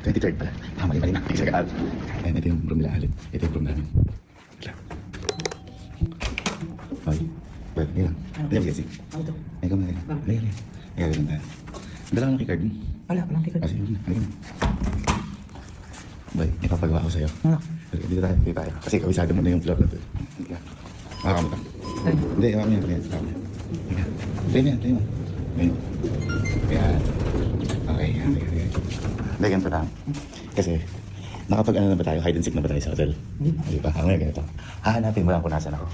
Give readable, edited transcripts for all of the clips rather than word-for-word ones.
23rd pala. Mali na. Isa ka. Ayan, ito yung room nila Alin. Ito yung room namin. Okay. Well, hindi lang. Hindi lang kasi. Ito. Ay, kami na. Halika. Ay, gagawin tayo. Dala ko ng keycard mo. Wala, walang ticket. Kasi yun na. Halika na. Bay, ipapagawa ko sa'yo. Ano? Dito tayo. Kasi kawisado mo na yung floor na ito. Hindi ka. Makakamot ka. Hindi, iwan mo yan. Tayo mo. Tayo mo. Ayan. Okay, yan. Hindi, ganito lang. Kasi, nakapag-ano na ba tayo? Hide and seek na ba tayo sa hotel? Hindi ba? Ngayon, ganito. Hahanapin mo lang kung nasan ako.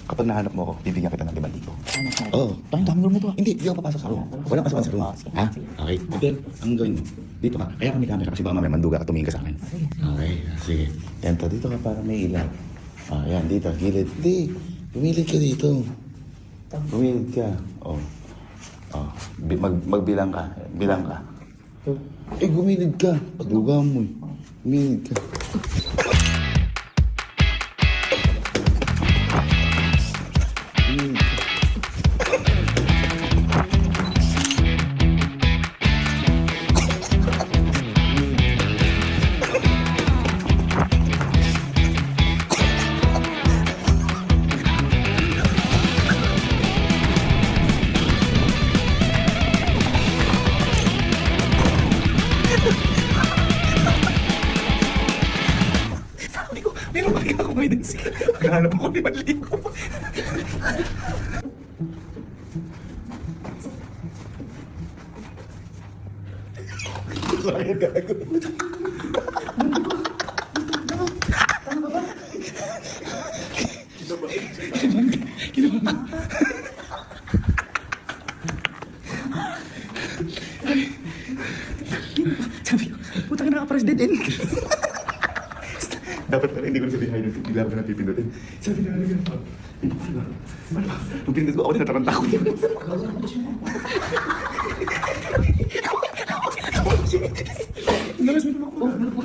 Kapag nahanap mo ako, bibigyan kita ng 5,000. Oo. Tayong dami room nito ah. Hindi ako papasok sa room. Walang kasukan sa room. Ha? Okay. Hotel, ang gawin mo. Dito ka. Kaya kami camera kasi baka mamaya manduga ka, tumingin ka sa akin. Okay. Sige. Ganito, dito ka para may ilaw. Ayan, dito. Gilid. Hindi. Pumilid ka dito. Pumilid ka. Magbilang ka. Bilang ka. Gumilid ka. Duga mo. Gumilid ka. Meron ba kaya akong hide and seek? Maghanap ako ni Maliko. Kaya gago. Kinabahan. Sabi ko, putang ina ka pares dead end. Dapat pala hindi ko na sabihin hide and seek. Bigla ko na pipindutin. Sabi na nga ganito. Ano ba? Nung pinindot ko ako nataranta ko. Nalas mo naman ako.